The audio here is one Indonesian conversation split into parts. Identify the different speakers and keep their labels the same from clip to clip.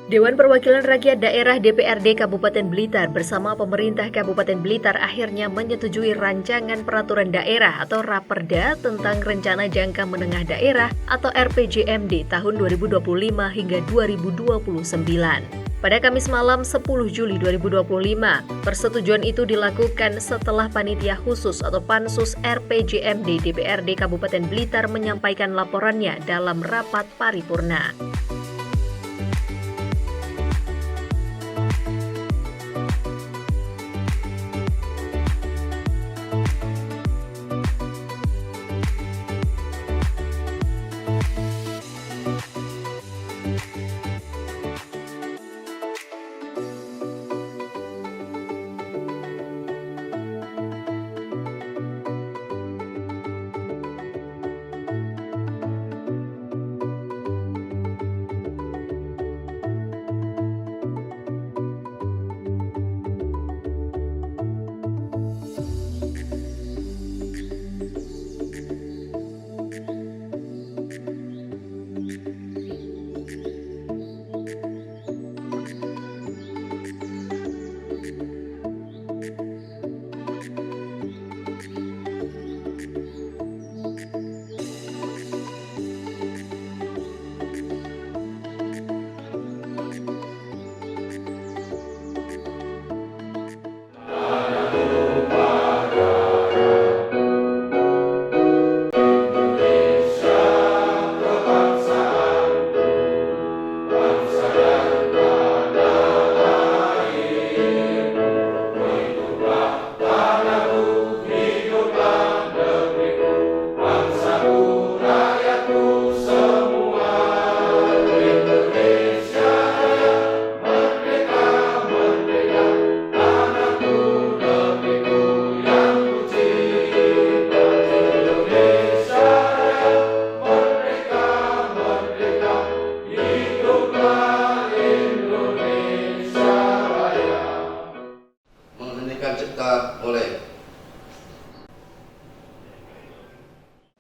Speaker 1: Dewan Perwakilan Rakyat Daerah DPRD Kabupaten Blitar bersama pemerintah Kabupaten Blitar akhirnya menyetujui rancangan peraturan daerah atau Raperda tentang Rencana Jangka Menengah Daerah atau RPJMD tahun 2025 hingga 2029. Pada Kamis malam 10 Juli 2025, persetujuan itu dilakukan setelah Panitia Khusus atau Pansus RPJMD DPRD Kabupaten Blitar menyampaikan laporannya dalam rapat paripurna.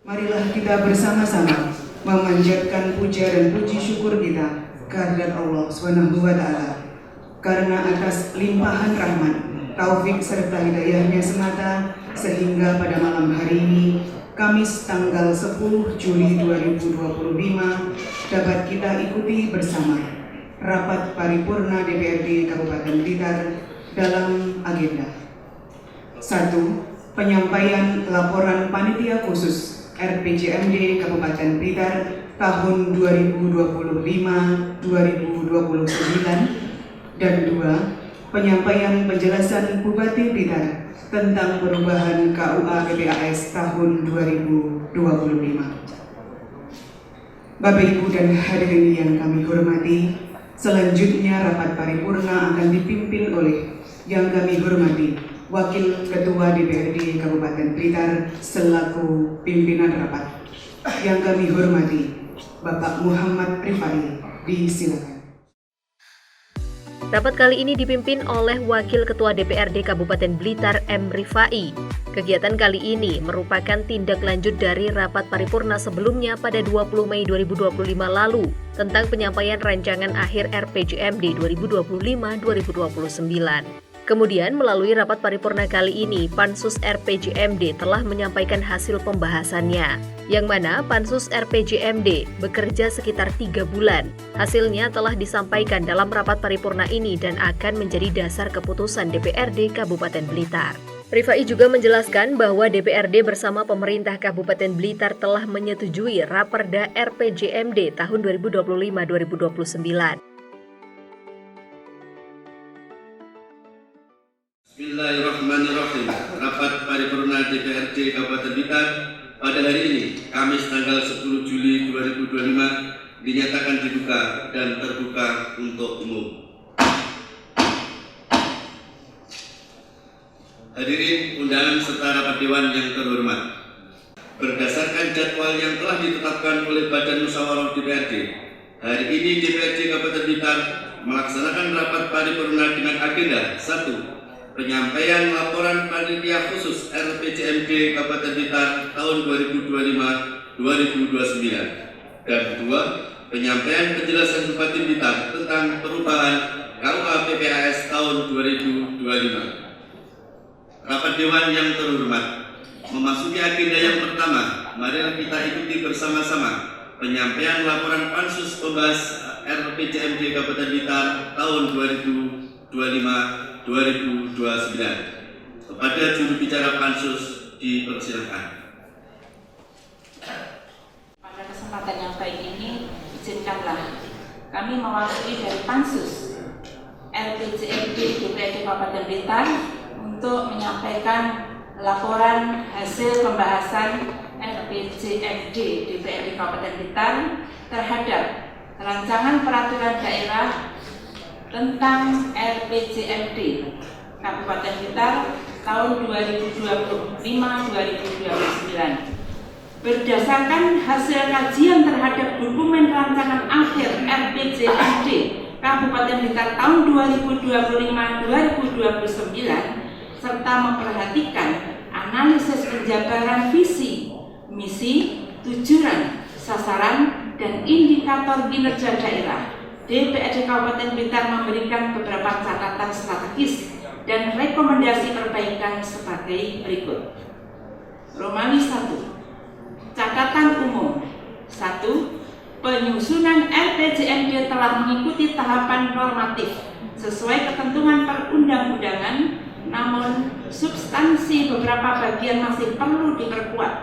Speaker 2: Marilah kita bersama-sama memanjatkan puja dan puji syukur kita kehadirat Allah Subhanahu wa Ta'ala, karena atas limpahan rahmat, taufik serta hidayahnya semata, sehingga pada malam hari ini, Kamis tanggal 10 Juli 2025, dapat kita ikuti bersama rapat paripurna DPRD Kabupaten Blitar dalam agenda 1. Penyampaian laporan Panitia Khusus RPJMD Kabupaten Blitar tahun 2025-2029, dan 2. Penyampaian penjelasan Bupati Blitar tentang perubahan KUA PPAS tahun 2025. Bapak Ibu dan hadirin yang kami hormati, selanjutnya rapat paripurna akan dipimpin oleh yang kami hormati Wakil Ketua DPRD Kabupaten Blitar selaku pimpinan rapat. Yang kami hormati Bapak Muhammad Rifai, disilakan.
Speaker 1: Rapat kali ini dipimpin oleh Wakil Ketua DPRD Kabupaten Blitar M. Rifai. Kegiatan kali ini merupakan tindak lanjut dari rapat paripurna sebelumnya pada 20 Mei 2025 lalu tentang penyampaian rancangan akhir RPJMD 2025-2029. Kemudian melalui rapat paripurna kali ini, Pansus RPJMD telah menyampaikan hasil pembahasannya, yang mana Pansus RPJMD bekerja sekitar 3 bulan. Hasilnya telah disampaikan dalam rapat paripurna ini dan akan menjadi dasar keputusan DPRD Kabupaten Blitar. Rifai juga menjelaskan bahwa DPRD bersama pemerintah Kabupaten Blitar telah menyetujui Raperda RPJMD tahun 2025-2029.
Speaker 3: Bismillahirrahmanirrahim. Rapat paripurna DPRD Kabupaten Blitar pada hari ini, Kamis tanggal 10 Juli 2025, dinyatakan dibuka dan terbuka untuk umum. Hadirin undangan serta rapat dewan yang terhormat. Berdasarkan jadwal yang telah ditetapkan oleh Badan Musyawarah DPRD, hari ini DPRD Kabupaten Blitar melaksanakan rapat paripurna dengan agenda 1. Penyampaian laporan Panitia Khusus RPJMD Kabupaten Blitar tahun 2025-2029, dan 2. penyampaian penjelasan Bupati Blitar tentang perubahan KUA PPAS tahun 2025. Rapat Dewan yang terhormat, memasuki agenda yang pertama, marilah kita ikuti bersama-sama penyampaian laporan Pansus pembahas RPJMD Kabupaten Blitar tahun 2025-2029. Kepada juru bicara Pansus dipersilakan.
Speaker 4: Pada kesempatan yang baik ini, izinkanlah kami mewakili dari Pansus RPJMD DPRD Kabupaten Blitar untuk menyampaikan laporan hasil pembahasan RPJMD DPRD Kabupaten Blitar terhadap rancangan peraturan daerah tentang RPJMD Kabupaten Blitar tahun 2025-2029. Berdasarkan hasil kajian terhadap dokumen rancangan akhir RPJMD Kabupaten Blitar tahun 2025-2029 serta memperhatikan analisis penjabaran visi, misi, tujuan, sasaran, dan indikator kinerja daerah, DPRD Kabupaten Blitar memberikan beberapa catatan strategis dan rekomendasi perbaikan sebagai berikut. Romawi 1. Catatan umum. 1. Penyusunan RPJMD telah mengikuti tahapan normatif sesuai ketentuan perundang-undangan, namun substansi beberapa bagian masih perlu diperkuat,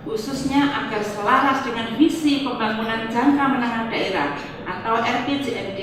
Speaker 4: khususnya agar selaras dengan visi pembangunan jangka menengah daerah atau RPJMD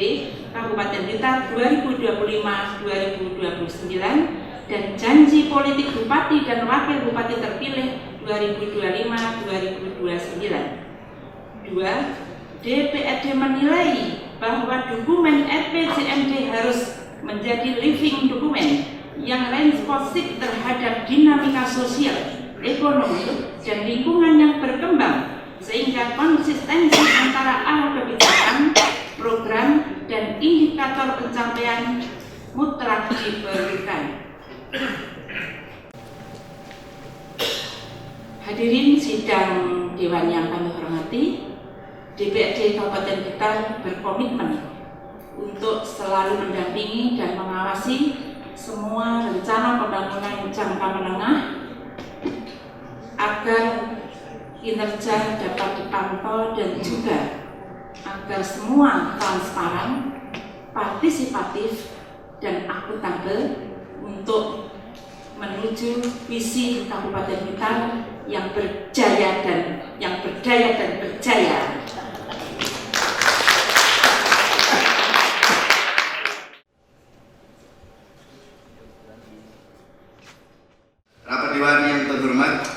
Speaker 4: Kabupaten Blitar 2025-2029 dan janji politik Bupati dan Wakil Bupati terpilih 2025-2029. 2. DPRD menilai bahwa dokumen RPJMD harus menjadi living dokumen yang responsif terhadap dinamika sosial, ekonomi, dan lingkungan yang berkembang, sehingga konsistensi antara arah kebijakan, program, dan indikator pencapaian mutlak diperlukan. Hadirin sidang Dewan yang kami hormati, DPRD Kabupaten Blitar berkomitmen untuk selalu mendampingi dan mengawasi semua rencana pembangunan jangka menengah agar kinerja dapat dipantau dan juga agar semua transparan, partisipatif, dan akuntabel untuk menuju visi Kabupaten Blitar yang berjaya dan berjaya.
Speaker 3: Rapat Dewan yang terhormat,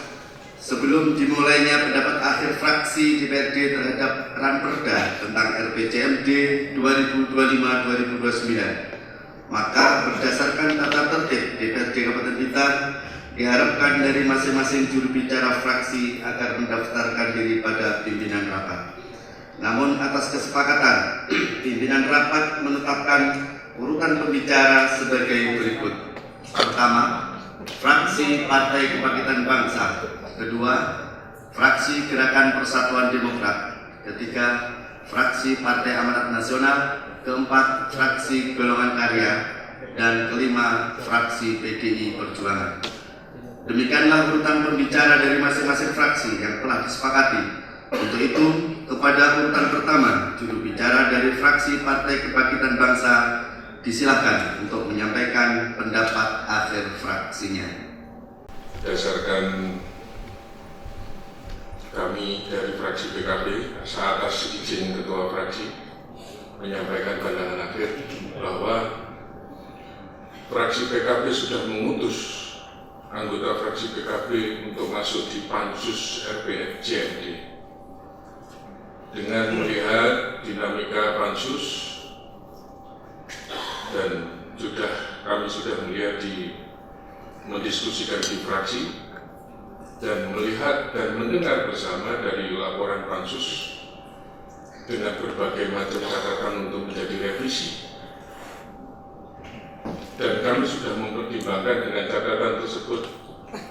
Speaker 3: sebelum dimulainya pendapat akhir fraksi DPRD terhadap Ranperda tentang RPJMD 2025-2029, maka berdasarkan tata tertib DPRD Kabupaten Blitar, diharapkan dari masing-masing juru bicara fraksi agar mendaftarkan diri pada pimpinan rapat. Namun atas kesepakatan, pimpinan rapat menetapkan urutan pembicara sebagai berikut. Pertama, fraksi Partai Kebangkitan Bangsa. Kedua, fraksi Gerakan Persatuan Demokrat. Ketiga, fraksi Partai Amanat Nasional. Keempat, fraksi Golongan Karya. Dan kelima, fraksi PDI Perjuangan. Demikianlah urutan pembicara dari masing-masing fraksi yang telah disepakati. Untuk itu, kepada urutan pertama, juru bicara dari fraksi Partai Kebangkitan Bangsa disilakan untuk menyampaikan pendapat akhir fraksinya.
Speaker 5: Berdasarkan kami dari fraksi PKB, atas izin ketua fraksi menyampaikan pandangan akhir bahwa fraksi PKB sudah mengutus anggota fraksi PKB untuk masuk di Pansus RPJMD. Dengan melihat dinamika Pansus dan kami sudah melihat mendiskusikan di fraksi dan melihat dan mendengar bersama dari laporan Pansus dengan berbagai macam catatan untuk menjadi revisi. Dan kami sudah mempertimbangkan dengan catatan tersebut.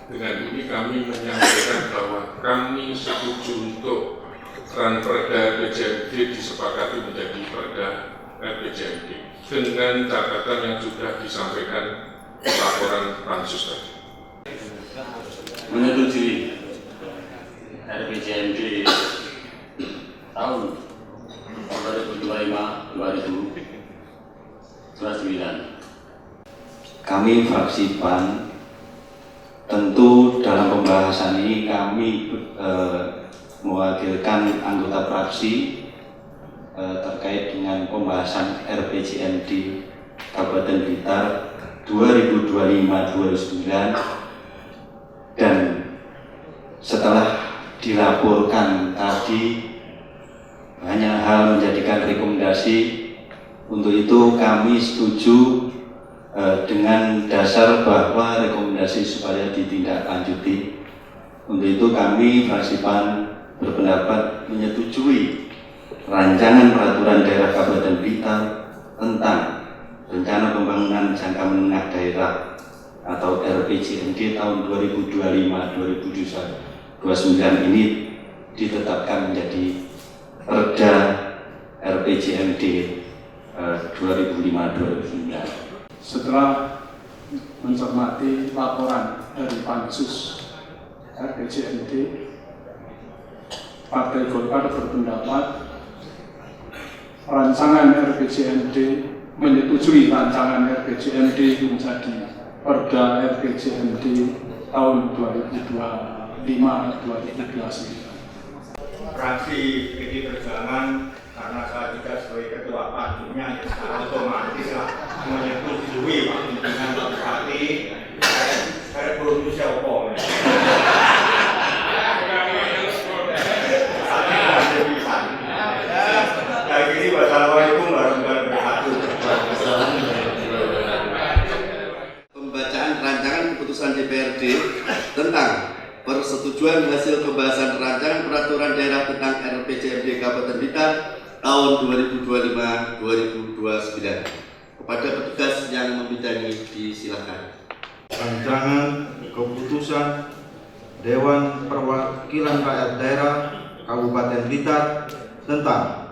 Speaker 5: Dengan ini kami menyampaikan bahwa kami setuju untuk Ranperda RPJMD disepakati menjadi Perda RPJMD dengan catatan yang sudah disampaikan laporan pansus tadi.
Speaker 6: Menyetujui RPJMD tahun 2025-2029.
Speaker 7: Kami fraksi PAN tentu dalam pembahasan ini kami mewakilkan anggota fraksi terkait dengan pembahasan RPJMD Kabupaten Blitar 2025-2029, dan setelah dilaporkan tadi banyak hal menjadikan rekomendasi. Untuk itu kami setuju dengan dasar bahwa rekomendasi supaya ditindaklanjuti. Untuk itu kami fraksi PAN berpendapat menyetujui rancangan peraturan daerah Kabupaten Blitar tentang rencana pembangunan jangka menengah daerah atau RPJMD tahun 2025-2029 ini ditetapkan menjadi Perda RPJMD 2005-2009.
Speaker 8: Setelah mencermati laporan dari Pansus RPJMD, Partai Golkar berpendapat menyetujui rancangan RPJMD menjadi Perda RPJMD tahun 2025-2029.
Speaker 9: Fraksi PD Perjuangan, karena saya juga sebagai ketua pansusnya, otomatis lah menyetujui pimpinan Pak Bupati. Saya belum bisa opong. Wassalamualaikum warahmatullahi wabarakatuh.
Speaker 3: Pembacaan rancangan keputusan DPRD tentang persetujuan hasil pembahasan rancangan peraturan daerah tentang RPJMD Kabupaten Blitar tahun 2025-2029. Kepada petugas yang membidangi disilakan.
Speaker 9: Rancangan keputusan Dewan Perwakilan Rakyat Daerah Kabupaten Blitar tentang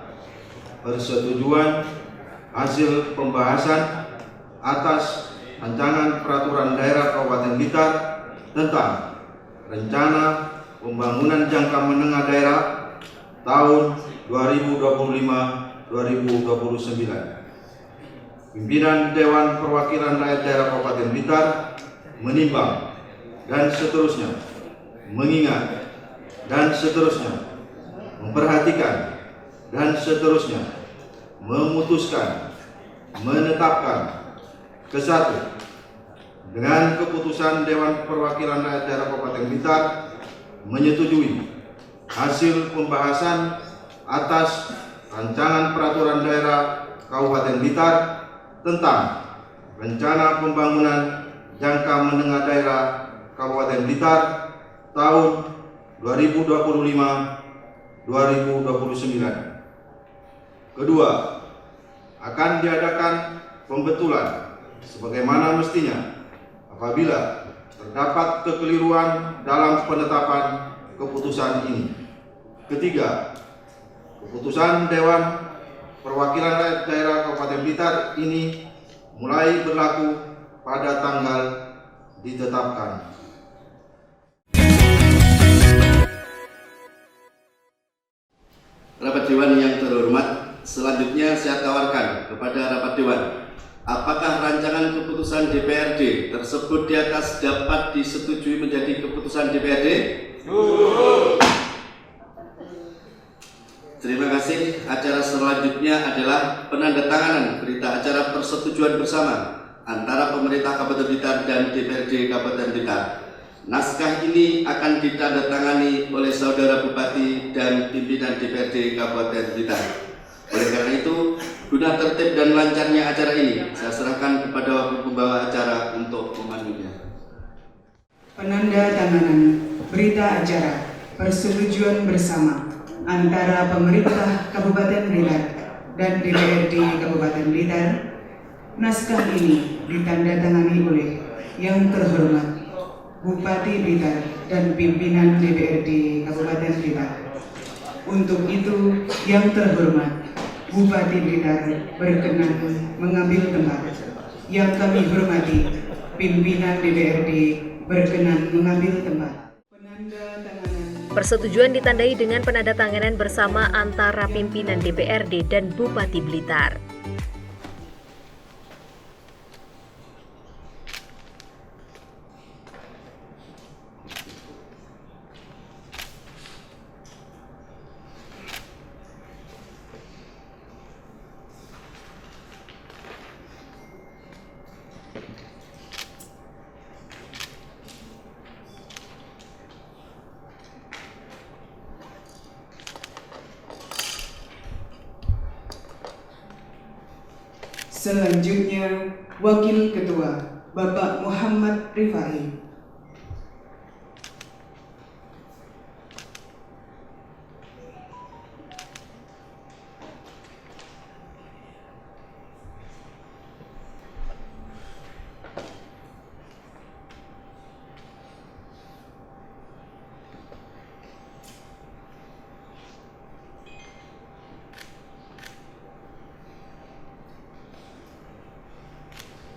Speaker 9: persetujuan hasil pembahasan atas rancangan peraturan daerah Kabupaten Blitar tentang rencana pembangunan jangka menengah daerah tahun 2025-2029. Pimpinan Dewan Perwakilan Rakyat Daerah Kabupaten Blitar menimbang dan seterusnya, mengingat dan seterusnya, memperhatikan dan seterusnya, memutuskan, menetapkan kesatu dengan keputusan Dewan Perwakilan Rakyat Daerah Kabupaten Blitar menyetujui hasil pembahasan atas rancangan peraturan daerah Kabupaten Blitar tentang rencana pembangunan jangka menengah daerah Kabupaten Blitar tahun 2025-2029. Kedua, akan diadakan pembetulan sebagaimana mestinya apabila terdapat kekeliruan dalam penetapan keputusan ini. Ketiga, keputusan Dewan Perwakilan Rakyat Daerah Kabupaten Blitar ini mulai berlaku pada tanggal ditetapkan.
Speaker 3: Rapat Dewan yang terhormat, selanjutnya saya tawarkan kepada Rapat Dewan, apakah rancangan keputusan DPRD tersebut di atas dapat disetujui menjadi keputusan DPRD? Terima kasih. Acara selanjutnya adalah penandatanganan berita acara persetujuan bersama antara pemerintah Kabupaten Blitar dan DPRD Kabupaten Blitar. Naskah ini akan ditandatangani oleh Saudara Bupati dan pimpinan DPRD Kabupaten Blitar. Oleh karena itu, guna tertib dan lancarnya acara ini, saya serahkan kepada pembawa acara untuk memandunya.
Speaker 2: Penandatanganan berita acara persetujuan bersama antara pemerintah Kabupaten Blitar dan DPRD Kabupaten Blitar. Naskah ini ditandatangani oleh yang terhormat Bupati Blitar dan pimpinan DPRD Kabupaten Blitar. Untuk itu, yang terhormat, Bupati Blitar berkenan mengambil tempat. Yang kami hormati, pimpinan DPRD berkenan mengambil tempat. Penanda tanganan.
Speaker 1: Persetujuan ditandai dengan penandatanganan bersama antara pimpinan DPRD dan Bupati Blitar.
Speaker 2: Selanjutnya, Wakil Ketua Bapak Muhammad Rifai.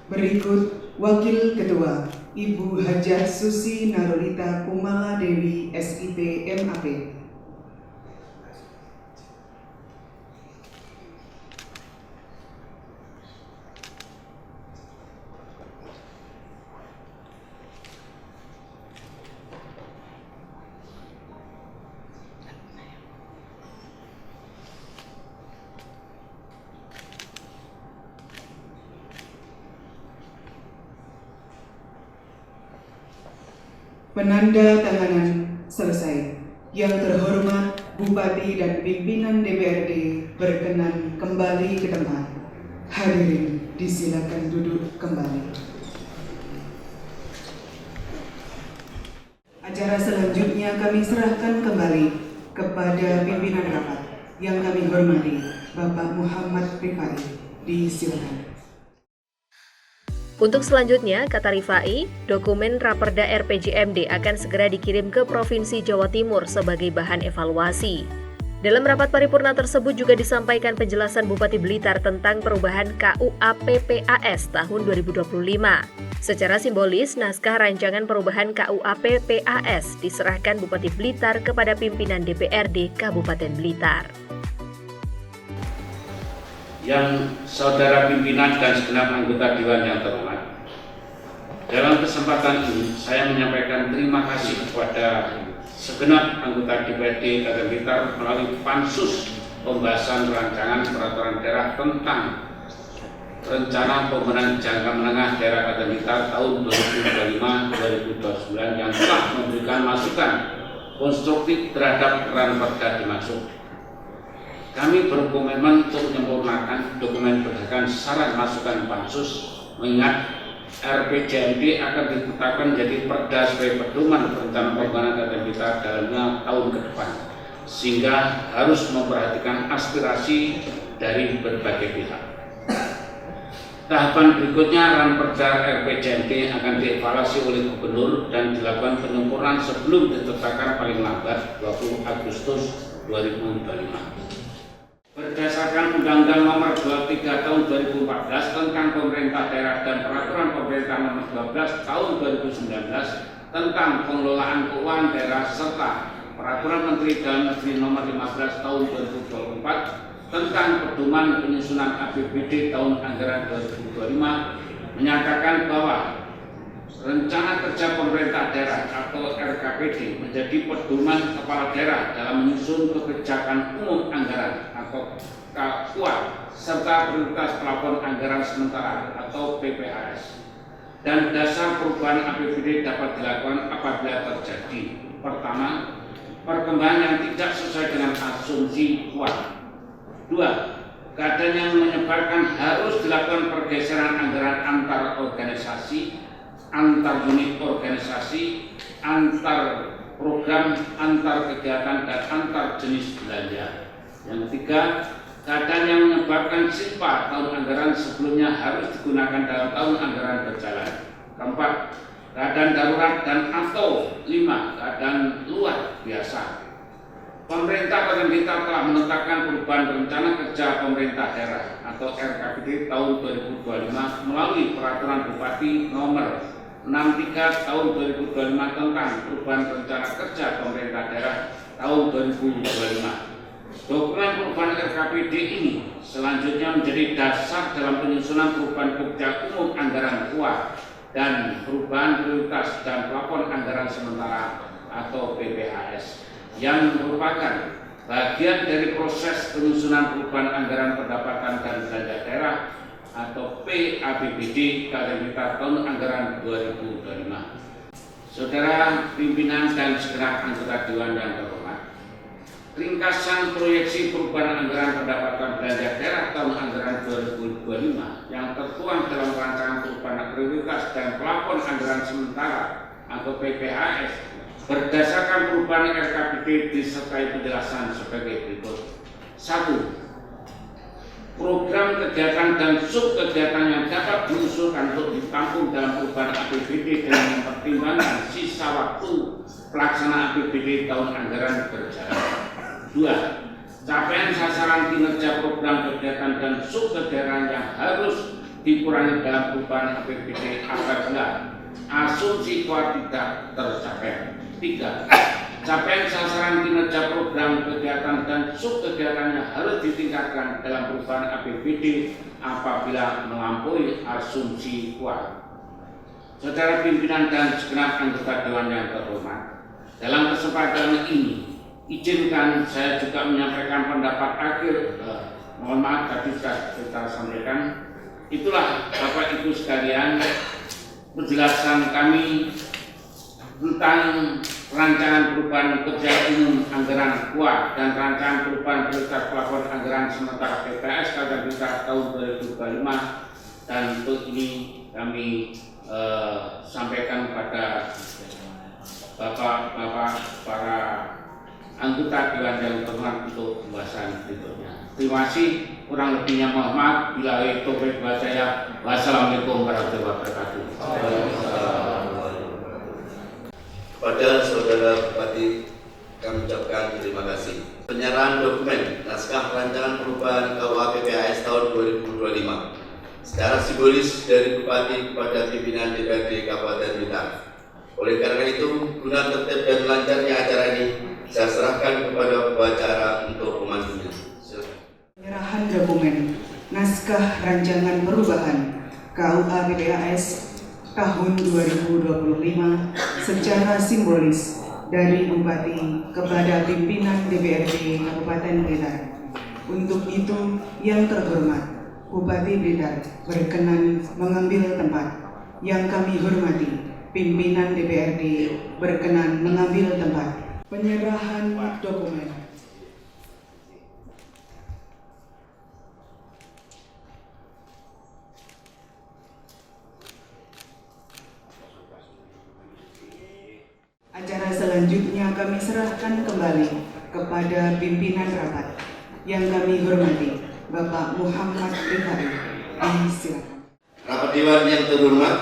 Speaker 2: Berikut Wakil Ketua Ibu Hajah Susi Narulita Kumala Dewi SIP MAP. Penanda tanganan selesai. Yang terhormat Bupati dan pimpinan DPRD berkenan kembali ke tempat. Hadirin disilakan duduk kembali. Acara selanjutnya kami serahkan kembali kepada pimpinan rapat. Yang kami hormati Bapak Muhammad Rifai. Disilakan.
Speaker 1: Untuk selanjutnya, kata Rifai, dokumen Raperda RPJMD akan segera dikirim ke Provinsi Jawa Timur sebagai bahan evaluasi. Dalam rapat paripurna tersebut juga disampaikan penjelasan Bupati Blitar tentang perubahan KUA PPAS tahun 2025. Secara simbolis, naskah rancangan perubahan KUA PPAS diserahkan Bupati Blitar kepada pimpinan DPRD Kabupaten Blitar.
Speaker 10: Yang saudara pimpinan dan segenap anggota Dewan yang terhormat, dalam kesempatan ini saya menyampaikan terima kasih kepada segenap anggota DPRD Kabupaten Blitar melalui pansus pembahasan rancangan peraturan daerah tentang rencana pembangunan jangka menengah daerah Kabupaten Blitar tahun 2025-2029 yang telah memberikan masukan konstruktif terhadap Raperda dimaksud. Kami berkomitmen untuk menyempurnakan dokumen berdasarkan saran masukan pansus, mengingat RPJMD akan ditetapkan menjadi perda sebagai pedoman rencana pembangunan Kabupaten Blitar dalam tahun ke depan, sehingga harus memperhatikan aspirasi dari berbagai pihak. Tahapan berikutnya, Raperda RPJMD akan dievaluasi oleh Gubernur dan dilakukan penyempurnaan sebelum ditetapkan paling lambat 20 Agustus 2025. Berdasarkan Undang-Undang Nomor 23 Tahun 2014 tentang Pemerintah Daerah dan Peraturan Pemerintah Nomor 12 Tahun 2019 tentang Pengelolaan Keuangan Daerah serta Peraturan Menteri Dalam Negeri Nomor 15 Tahun 2024 tentang Pedoman Penyusunan APBD Tahun Anggaran 2025 menyatakan bahwa Rencana Kerja Pemerintah Daerah atau RKPD menjadi pedoman kepala daerah dalam menyusun kebijakan umum anggaran atau KUA serta prioritas plafon anggaran sementara atau PPAS. Dan dasar perubahan APBD dapat dilakukan apabila terjadi: pertama, perkembangan yang tidak sesuai dengan asumsi KUA. Dua, keadaan yang menyebabkan harus dilakukan pergeseran anggaran antar organisasi, antar unit organisasi, antar program, antar kegiatan, dan antar jenis belanja. Yang ketiga, keadaan yang menyebabkan SIPA tahun anggaran sebelumnya harus digunakan dalam tahun anggaran berjalan. Keempat, keadaan darurat dan atau 5, keadaan luar biasa. Pemerintah Kabupaten Blitar telah menetapkan perubahan rencana kerja pemerintah daerah atau RKPD tahun 2025 melalui Peraturan Bupati Nomor 63 Tahun 2025 tentang perubahan rencana kerja pemerintah daerah tahun 2025. Dokumen perubahan RKPD ini selanjutnya menjadi dasar dalam penyusunan perubahan kerja umum anggaran KUA dan perubahan prioritas dan plafon anggaran sementara atau PPAS yang merupakan bagian dari proses penyusunan perubahan anggaran pendapatan dan belanja daerah atau PABBD Kabupaten Blitar tahun anggaran 2025. Saudara pimpinan dan segenap anggota Dewan yang terhormat, ringkasan proyeksi perubahan anggaran pendapatan belanja daerah tahun anggaran 2025 yang tertuang dalam rancangan perubahan prioritas dan plafon anggaran sementara atau PPAS berdasarkan perubahan RKPD disertai penjelasan sebagai berikut. 1. Program kegiatan dan subkegiatan yang dapat diusulkan untuk ditampung dalam perubahan APBD dengan pertimbangan sisa waktu pelaksanaan APBD tahun anggaran berjalan. 2. Capaian sasaran kinerja program kegiatan dan subkegiatan yang harus dikurangi dalam perubahan APBD apabila asumsi KUA tidak tercapai. 3. Capaian sasaran kinerja program kegiatan dan subkegiatan yang harus ditingkatkan dalam perubahan APBD apabila melampaui asumsi KUA. Saudara pimpinan dan segenap anggota Dewan yang terhormat, dalam kesempatan ini izinkan saya juga menyampaikan pendapat akhir. Mohon maaf tadi sudah kita sampaikan. Itulah Bapak Ibu sekalian penjelasan kami tentang rancangan perubahan kerja umum anggaran KUA dan rancangan perubahan prioritas plafon anggaran sementara PPAS Kabupaten Blitar tahun 2025, dan untuk ini kami sampaikan kepada Bapak-bapak para anggota Dewan yang terhormat untuk pembahasan berikutnya. Terima kasih, kurang lebihnya mohon maaf. Billahi taufiq wal hidayah. Wassalamualaikum warahmatullahi wabarakatuh.
Speaker 3: Kepada Saudara Bupati, kami ucapkan terima kasih. Penyerahan dokumen naskah rancangan perubahan KUA PPAS tahun 2025 secara simbolis dari Bupati kepada pimpinan DPRD Kabupaten Blitar. Oleh karena itu, guna tertib dan lancarnya acara ini, saya serahkan kepada pembicara untuk memandunya.
Speaker 2: Penyerahan dokumen naskah rancangan perubahan KUA PPAS tahun 2025 secara simbolis dari Bupati kepada pimpinan DPRD Kabupaten Blitar. Untuk itu, yang terhormat Bupati Blitar berkenan mengambil tempat. Yang kami hormati, pimpinan DPRD berkenan mengambil tempat. Penyerahan dokumen. Acara selanjutnya kami serahkan kembali kepada pimpinan rapat. Yang kami hormati, Bapak Muhammad Rifai. Silakan.
Speaker 3: Rapat Dewan yang terhormat,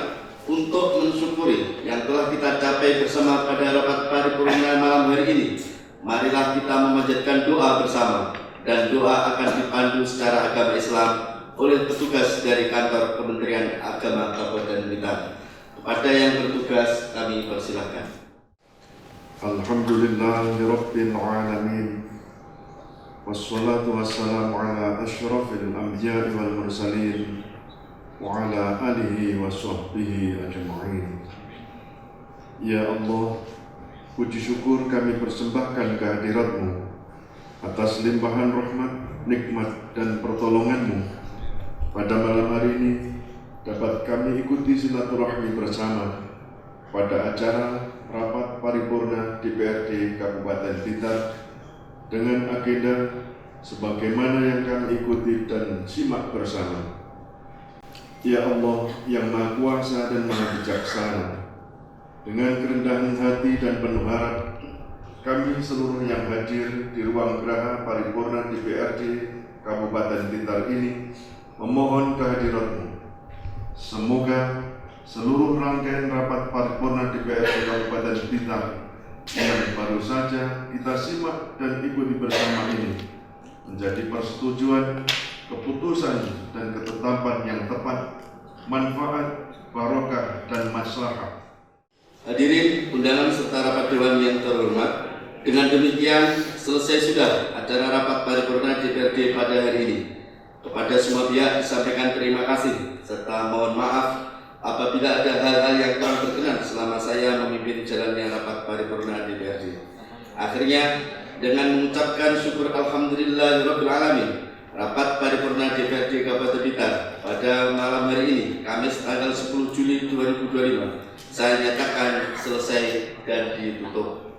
Speaker 3: untuk mensyukuri yang telah kita capai bersama pada rapat paripurna malam hari ini, marilah kita memanjatkan doa bersama, dan doa akan dipandu secara agama Islam oleh petugas dari kantor Kementerian Agama Kabupaten Blitar. Kepada yang bertugas kami persilahkan.
Speaker 11: Alhamdulillahirabbil alamin. Wassalatu wassalamu ala asyrafil anbiya'i wal mursalin wa ala alihi wa sahbihi ajma'in. Ya Allah, puji syukur kami persembahkan kehadirat-Mu atas limpahan rahmat, nikmat dan pertolongan-Mu. Pada malam hari ini dapat kami ikuti silaturahmi bersama pada acara rapat paripurna DPRD Kabupaten Blitar dengan agenda sebagaimana yang kami ikuti dan simak bersama. Ya Allah yang Maha Kuasa dan Maha Bijaksana, dengan kerendahan hati dan penuh harap, kami seluruh yang hadir di ruang geraha paripurna DPRD Kabupaten Blitar ini memohon kehadirat-Mu. Semoga seluruh rangkaian rapat paripurna DPRD Kabupaten Blitar yang baru saja kita simak dan ikuti bersama ini menjadi persetujuan, keputusan, dan ketetapan yang tepat, manfaat, barokah, dan maslahah.
Speaker 3: Hadirin undangan serta rapat dewan yang terhormat, dengan demikian selesai sudah acara rapat paripurna DPRD pada hari ini. Kepada semua pihak disampaikan terima kasih serta mohon maaf apabila ada hal-hal yang kurang berkenan selama saya memimpin jalannya rapat paripurna DPRD. Akhirnya, dengan mengucapkan syukur alhamdulillahirabbil alamin, rapat paripurna DPRD Kabupaten Blitar pada malam hari ini, Kamis tanggal 10 Juli 2025, saya nyatakan selesai dan ditutup.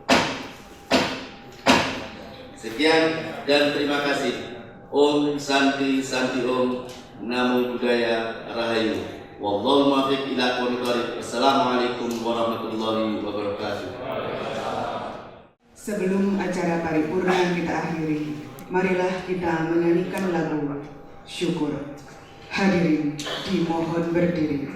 Speaker 3: Sekian dan terima kasih. Om Santi Santi Om, Namo Buddhaya Rahayu. Wallahu muwaffiq ila aqwamit thoriq. Assalamualaikum warahmatullahi wabarakatuh.
Speaker 2: Sebelum acara paripurna kita akhiri, marilah kita menyanyikan lagu syukur. Hadirin dimohon berdiri.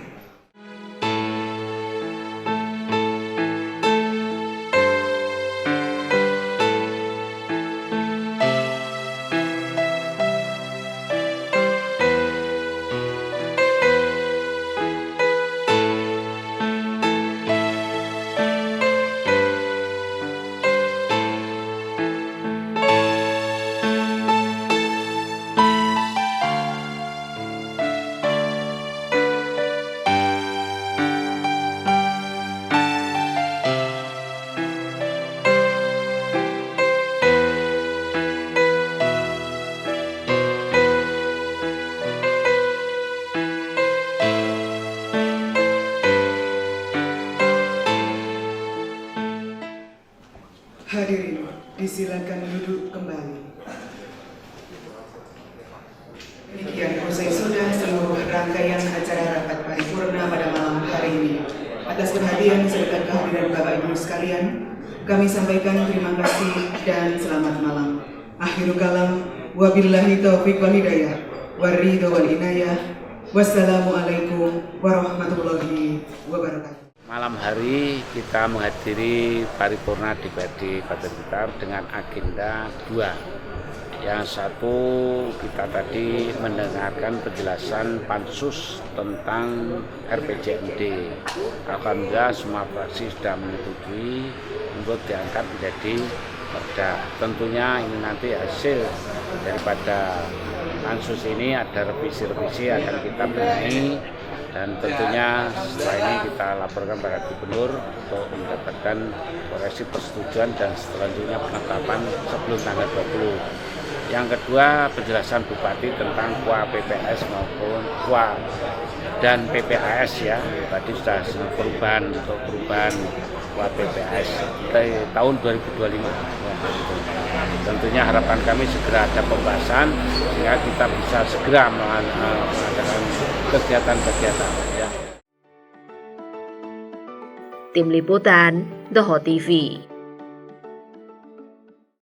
Speaker 2: Hadirin, disilakan duduk kembali. Demikian usai sudah seluruh rangkaian acara rapat paripurna pada malam hari ini. Atas perhatian serta kehadiran Bapak Ibu sekalian, kami sampaikan terima kasih dan selamat malam. Akhirul kalam, wabillahi taufiq wal hidayah, waridho wal inayah. Wassalamualaikum warahmatullahi wabarakatuh.
Speaker 10: Malam hari kita menghadiri paripurna DPRD Kabupaten Blitar dengan agenda 2. Yang satu, kita tadi mendengarkan penjelasan pansus tentang RPJMD. Alhamdulillah semua fraksi sudah menyetujui untuk diangkat menjadi perda. Tentunya ini nanti hasil daripada pansus ini ada revisi-revisi akan kita benahi. Dan tentunya setelah ini kita laporkan pada gubernur untuk mendapatkan koreksi persetujuan dan selanjutnya penetapan sebelum tanggal 20. Yang kedua, penjelasan Bupati tentang KUA PPS maupun KUA dan PPAS ya. Tadi sudah perubahan untuk perubahan KUA PPAS dari tahun 2025. Tentunya harapan kami segera ada pembahasan sehingga kita bisa segera mengadakan kegiatan-kegiatan ya.
Speaker 1: Tim Liputan The Hot TV.